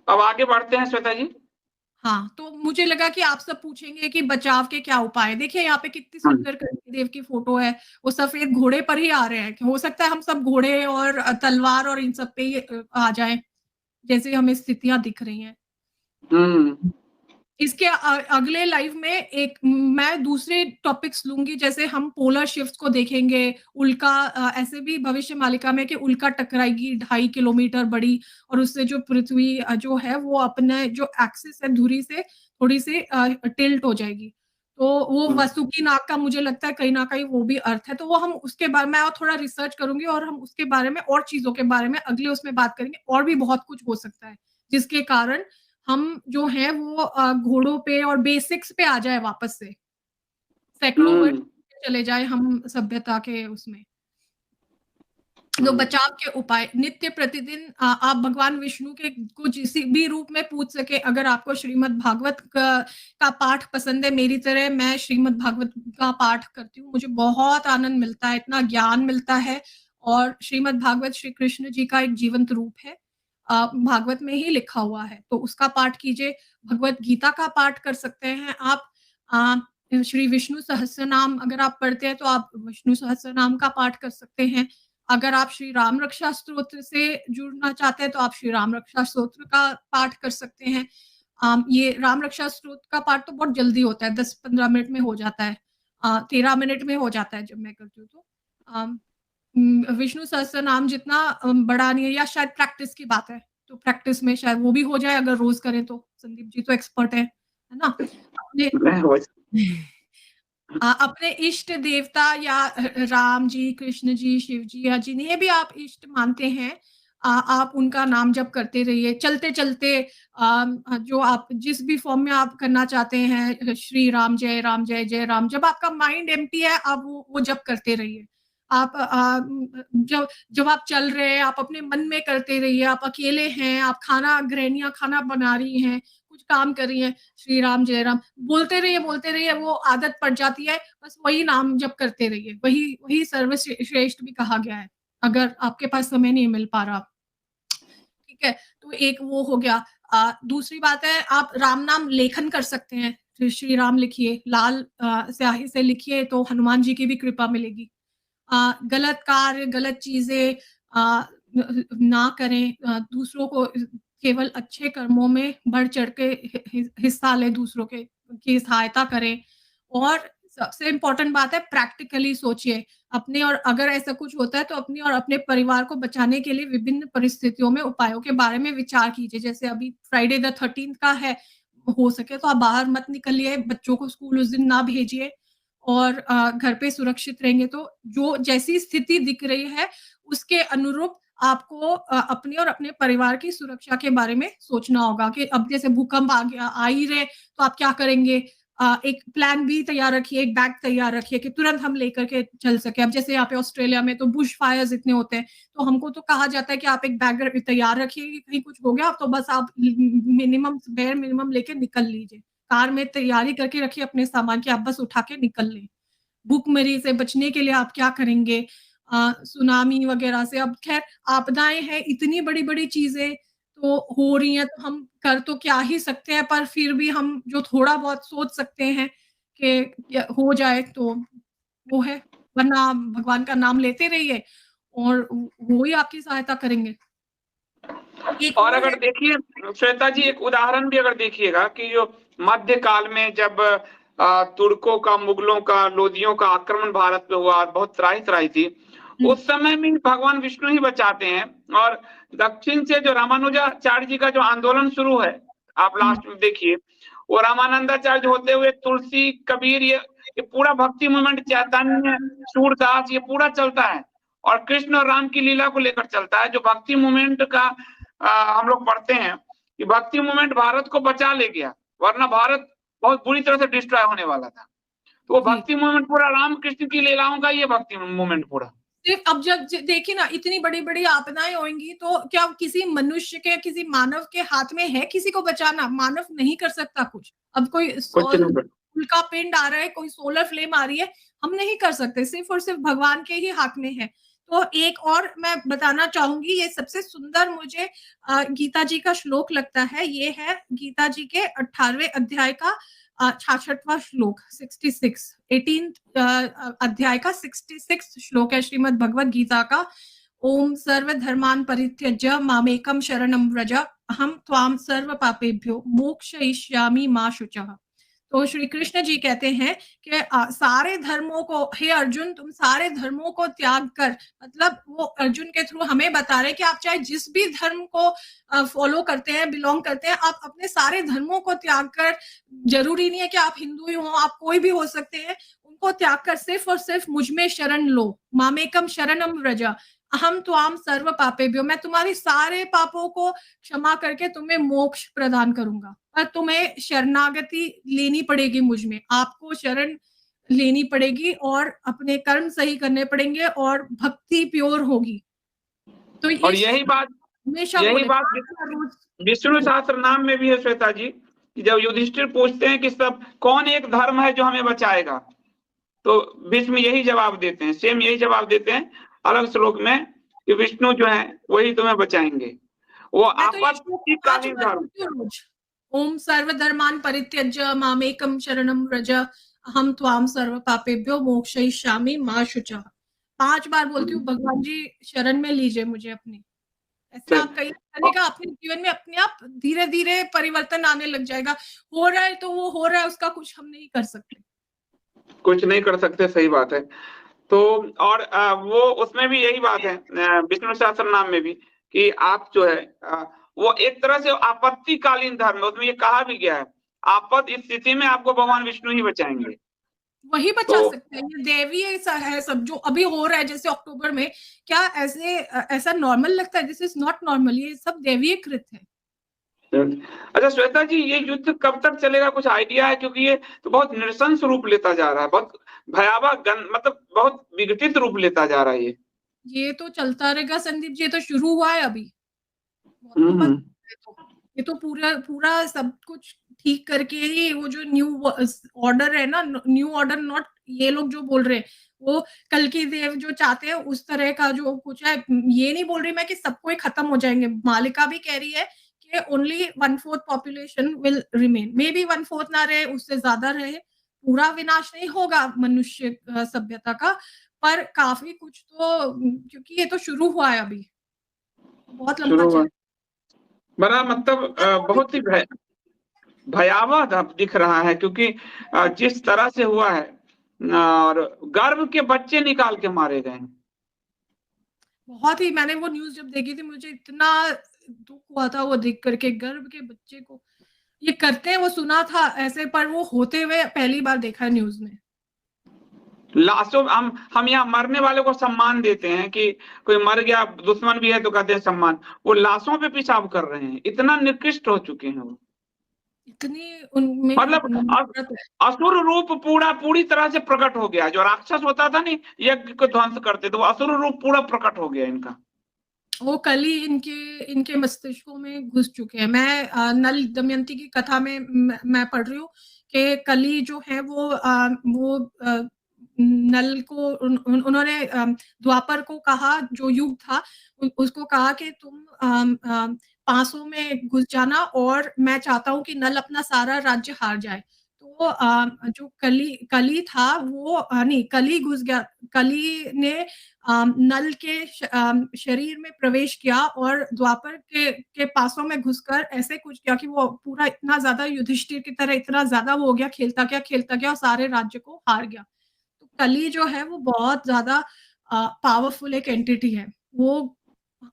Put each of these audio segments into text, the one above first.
अब आगे बढ़ते हैं श्वेता जी। हाँ, तो मुझे लगा कि आप सब पूछेंगे कि बचाव के क्या उपाय हैं। देखिए यहाँ पे कितनी हाँ। सुंदर कल्की देव की फोटो है, वो सफेद घोड़े पर ही आ रहे हैं। हो सकता है हम सब घोड़े और तलवार और इन सब पे ही आ जाएं, जैसे हमें स्थितियां दिख रही हैं। हम्म। इसके अगले लाइव में एक मैं दूसरे टॉपिक्स लूंगी, जैसे हम पोलर शिफ्ट्स को देखेंगे। उल्का ऐसे भी भविष्य मालिका में कि उल्का टकराएगी 2.5 किलोमीटर बड़ी, और उससे जो पृथ्वी जो है वो अपने जो एक्सिस है धुरी से थोड़ी सी टिल्ट हो जाएगी। तो वो वासुकी नाग का मुझे लगता है कहीं ना कहीं वो भी अर्थ है। तो वो हम उसके बारे में और थोड़ा रिसर्च करूंगी, और हम उसके बारे में और चीजों के बारे में अगले उसमें बात करेंगे। और भी बहुत कुछ हो सकता है जिसके कारण हम जो है वो घोड़ों पे और बेसिक्स पे आ जाए वापस से, सैकड़ों वर्ष हम्म। चले जाए हम सभ्यता के उसमें। तो बचाव के उपाय नित्य प्रतिदिन आप भगवान विष्णु के को किसी भी रूप में पूछ सके। अगर आपको श्रीमद् भागवत का पाठ पसंद है, मेरी तरह मैं श्रीमद् भागवत का पाठ करती हूँ, मुझे बहुत आनंद मिलता है, इतना ज्ञान मिलता है। और श्रीमद् भागवत श्री कृष्ण जी का एक जीवंत रूप है, भागवत में ही लिखा हुआ है, तो उसका पाठ कीजिए। भगवत गीता का पाठ कर सकते हैं आप। श्री विष्णु सहस्त्र नाम अगर आप पढ़ते हैं तो आप विष्णु सहस्त्र नाम का पाठ कर सकते हैं। अगर आप श्री राम रक्षा स्तोत्र से जुड़ना चाहते हैं तो आप श्री राम रक्षा स्तोत्र का पाठ कर सकते हैं। ये राम रक्षा स्तोत्र का पाठ तो बहुत जल्दी होता है, 10-15 मिनट में हो जाता है, 13 मिनट में हो जाता है जब मैं करती हूँ तो। विष्णु सहस्त्र नाम जितना बड़ा नहीं है, या शायद प्रैक्टिस की बात है, तो प्रैक्टिस में शायद वो भी हो जाए अगर रोज करें तो। संदीप जी तो एक्सपर्ट है ना अपने अपने इष्ट देवता या राम जी, कृष्ण जी, शिव जी या जिन्हें भी आप इष्ट मानते हैं, आप उनका नाम जप करते रहिए चलते चलते। जो आप जिस भी फॉर्म में आप करना चाहते हैं, श्री राम जय राम जय जय राम, जब आपका माइंड एम्प्टी है आप वो जप करते रहिए। आप जब जब आप चल रहे हैं आप अपने मन में करते रहिए। आप अकेले हैं, आप खाना गृहिणियां खाना बना रही हैं, कुछ काम कर रही हैं, श्री राम जय राम बोलते रहिए, वो आदत पड़ जाती है। बस वही नाम जप करते रहिए, वही वही सर्वश्रेष्ठ भी कहा गया है अगर आपके पास समय नहीं मिल पा रहा। ठीक है, तो एक वो हो गया। दूसरी बात है, आप राम नाम लेखन कर सकते हैं। श्री राम लिखिए, लाल स्याही से लिखिए तो हनुमान जी की भी कृपा मिलेगी। गलत कार्य गलत चीजें ना करें, दूसरों को केवल अच्छे कर्मों में बढ़ चढ़ के हिस्सा ले, दूसरों के की सहायता करें। और सबसे इम्पोर्टेंट बात है, प्रैक्टिकली सोचिए अपने, और अगर ऐसा कुछ होता है तो अपनी और अपने परिवार को बचाने के लिए विभिन्न परिस्थितियों में उपायों के बारे में विचार कीजिए। जैसे अभी फ्राइडे द 13th का है, हो सके तो आप बाहर मत निकलिए, बच्चों को स्कूल उस दिन ना भेजिए, और घर पे सुरक्षित रहेंगे तो जो जैसी स्थिति दिख रही है उसके अनुरूप आपको अपनी और अपने परिवार की सुरक्षा के बारे में सोचना होगा। कि अब जैसे भूकंप आ ही रहे तो आप क्या करेंगे। एक प्लान बी तैयार रखिए, एक बैग तैयार रखिए कि तुरंत हम लेकर के चल सके। अब जैसे यहाँ पे ऑस्ट्रेलिया में तो बुश फायर्स इतने होते हैं, तो हमको तो कहा जाता है कि आप एक बैग तैयार रखिए कि कहीं कुछ हो गया तो बस आप मिनिमम बेयर मिनिमम लेके निकल लीजिए। कार में तैयारी करके रखिए अपने सामान की, आप बस उठा के निकल लें। भूखमरी से बचने के लिए आप क्या करेंगे, सुनामी वगैरह से। अब खैर आपदाएं हैं, इतनी बड़ी बड़ी चीजें तो हो रही हैं, तो हम कर तो क्या ही सकते हैं, पर फिर भी हम जो थोड़ा बहुत सोच सकते हैं कि हो जाए तो वो है। वरना भगवान का नाम लेते रहिए और वो ही आपकी सहायता करेंगे। एक और वो है। अगर देखिए श्वेता जी, एक उदाहरण भी अगर देखिएगा कि जो मध्य काल में जब तुर्कों का, मुगलों का, लोदियों का आक्रमण भारत पे हुआ, बहुत त्राही त्राही थी, हम्म, उस समय में भगवान विष्णु ही बचाते हैं। और दक्षिण से जो रामानुजाचार्य जी का जो आंदोलन शुरू है, आप हम्म, लास्ट में देखिए, वो रामानंदाचार्य होते हुए तुलसी, कबीर, ये पूरा भक्ति मूवमेंट, चैतन्य, सूरदास, ये पूरा चलता है। और कृष्ण और राम की लीला को लेकर चलता है, जो भक्ति मूवमेंट का हम लोग पढ़ते हैं कि भक्ति मूवमेंट भारत को बचा ले गया, वरना भारत बहुत बुरी तरह से डिस्ट्रॉय होने वाला था। तो वो जी। भक्ति मूवमेंट पूरा रामकृष्ण की लीलाओं का, ये भक्ति मूवमेंट पूरा। सिर्फ अब जब देखिए ना, इतनी बड़ी बड़ी आपदाएं होंगी तो क्या किसी मनुष्य के, किसी मानव के हाथ में है किसी को बचाना? मानव नहीं कर सकता कुछ। अब कोई कुछ नहीं बट। उल्का पिंड आ रहा है, कोई सोलर फ्लेम आ रही है, हम नहीं कर सकते, सिर्फ और सिर्फ भगवान के ही हाथ में है। तो एक और मैं बताना चाहूंगी, ये सबसे सुंदर मुझे गीता जी का श्लोक लगता है। ये है गीता जी के 18वें अध्याय का 66वां श्लोक, 18 अध्याय का 66 श्लोक है श्रीमद् भगवद गीता का। ओम सर्व धर्मान परित्यज्य मामेकम शरणम व्रज अहम त्वाम सर्व पापेभ्यो मोक्षयिष्यामि मा शुचः। तो श्री कृष्ण जी कहते हैं कि सारे धर्मों को, हे अर्जुन तुम सारे धर्मों को त्याग कर, मतलब वो अर्जुन के थ्रू हमें बता रहे हैं कि आप चाहे जिस भी धर्म को फॉलो करते हैं, बिलोंग करते हैं, आप अपने सारे धर्मों को त्याग कर, जरूरी नहीं है कि आप हिंदू ही हो, आप कोई भी हो सकते हैं, उनको त्याग कर सिर्फ और सिर्फ मुझ में शरण लो। मामेकम शरणम व्रज अहम त्वाम सर्व पापेभ्यो, मैं तुम्हारी सारे पापों को क्षमा करके तुम्हें मोक्ष प्रदान करूंगा। पर तुम्हें शरणागति लेनी पड़ेगी मुझ में, आपको शरण लेनी पड़ेगी और अपने कर्म सही करने पड़ेंगे और भक्ति प्योर होगी। तो ये और यही बात विष्णु सहस्त्र नाम में भी है श्वेता जी, कि जब युधिष्ठिर पूछते हैं कि सब कौन एक धर्म है जो हमें बचाएगा, तो भीष्म यही जवाब देते हैं, सेम यही जवाब देते हैं अलग श्लोक में, कि विष्णु जो है वही तुम्हें बचाएंगे। वो आपत्तिकालीन धर्म। ओम सर्वधर्मान परित्यज्य मामेकम शरणम व्रज अहम त्वाम सर्व पापेभ्यो मोक्षयिष्यामि मा शुचः। 5 बार बोलती हूँ, भगवान जी शरण में लीजिए मुझे अपनी। ऐसे आप कई का अपने जीवन में अपने आप धीरे धीरे परिवर्तन आने लग जाएगा। हो रहा है तो वो हो रहा है, उसका कुछ हम नहीं कर सकते, कुछ नहीं कर सकते, सही बात है। तो और वो उसमें भी यही बात है विष्णु सहस्त्र नाम में भी, कि आप जो है वो एक तरह से आपत्तिकालीन धर्म है, उसमें ये कहा भी गया है, आपद स्थिति में आपको भगवान विष्णु ही बचाएंगे, वही बचा सकते हैं। ये देवी ऐसा है सब जो अभी हो रहा है, जैसे अक्टूबर में, क्या ऐसा नॉर्मल लगता है? दिस इज नॉट नॉर्मल, ये सब देवीय कृत है। अच्छा श्वेता जी, ये युद्ध कब तक चलेगा, कुछ आइडिया है? क्योंकि ये तो बहुत नृशंस रूप लेता जा रहा है, बहुत भयावह मतलब बहुत विघटित रूप लेता जा रहा है। ये तो चलता रहेगा संदीप जी, ये तो शुरू हुआ है अभी। ये तो पूरा सब कुछ ठीक करके ही वो जो न्यू ऑर्डर है ना, न्यू ऑर्डर, नॉट ये लोग जो बोल रहे हैं वो कल्कि देव जो चाहते हैं उस तरह का जो कुछ है। ये नहीं बोल रही मैं कि सबको ही खत्म हो जाएंगे, मालिका भी कह रही है कि only 1/4 population will remain, may be 1/4 ना रहे, उससे ज्यादा रहे, पूरा विनाश नहीं होगा मनुष्य सभ्यता का, पर काफी कुछ तो, क्योंकि ये तो शुरू हुआ है अभी, बहुत लंबा चल बड़ा मतलब बहुत ही भयावह दिख रहा है, क्योंकि जिस तरह से हुआ है, और गर्भ के बच्चे निकाल के मारे गए। बहुत ही, मैंने वो न्यूज जब देखी थी मुझे इतना दुख हुआ था वो देख करके, गर्भ के बच्चे को ये करते हैं वो सुना था ऐसे, पर वो होते हुए पहली बार देखा है न्यूज में। लाशों, हम यहाँ मरने वाले को सम्मान देते हैं, कि कोई मर गया दुश्मन भी है तो कहते हैं सम्मान, वो लाशों पे पेशाब कर रहे हैं, इतना निकृष्ट हो चुके हैं वो, इतनी उनमें मतलब असुर रूप पूरी तरह से प्रकट हो गया। जो राक्षस होता था नहीं, यज्ञ को ध्वंस करते, तो असुर रूप पूरा प्रकट हो गया इनका। वो कली इनके मस्तिष्कों में घुस चुके हैं। मैं नल दमयंती की कथा में मैं पढ़ रही हूँ कि कली जो है वो नल को उन्होंने द्वापर को कहा, जो युग था उसको कहा कि तुम पासों में घुस जाना और मैं चाहता हूँ कि नल अपना सारा राज्य हार जाए। तो जो कली था वो नहीं, कली घुस गया, कली ने नल के शरीर में प्रवेश किया और द्वापर के पासों में घुसकर ऐसे कुछ किया कि वो पूरा इतना ज्यादा युधिष्ठिर की तरह इतना ज्यादा वो हो गया, खेलता गया और सारे राज्य को हार गया। तो कली जो है वो बहुत ज्यादा पावरफुल एक एंटिटी है वो,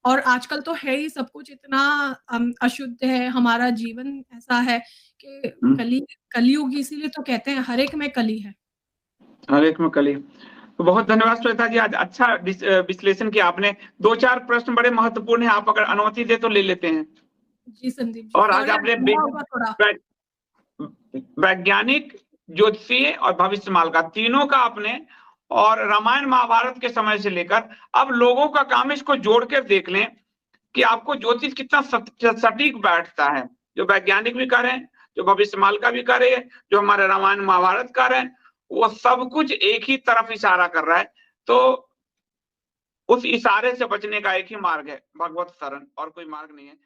और आजकल तो है ही, सब कुछ इतना अशुद्ध है, हमारा जीवन ऐसा है कि कलियुग, इसीलिए तो कहते हैं हर एक में कली है, हर एक में कली। तो बहुत धन्यवाद श्वेता जी, आज अच्छा विश्लेषण किया आपने। 2-4 प्रश्न बड़े महत्वपूर्ण हैं, आप अगर अनुमति दे तो ले लेते हैं। जी संदीप जी। और आज आपने वैज्ञानिक, ज्योतिषीय और भविष्यमाल का तीनों का आपने, और रामायण महाभारत के समय से लेकर अब लोगों का काम इसको जोड़ कर देख लें कि आपको ज्योतिष कितना सटीक बैठता है। जो वैज्ञानिक भी कर रहे हैं, जो भविष्यमाल का भी कर रहे हैं, जो हमारे रामायण महाभारत कर रहे हैं, वो सब कुछ एक ही तरफ इशारा कर रहा है। तो उस इशारे से बचने का एक ही मार्ग है, भगवत शरण, और कोई मार्ग नहीं है।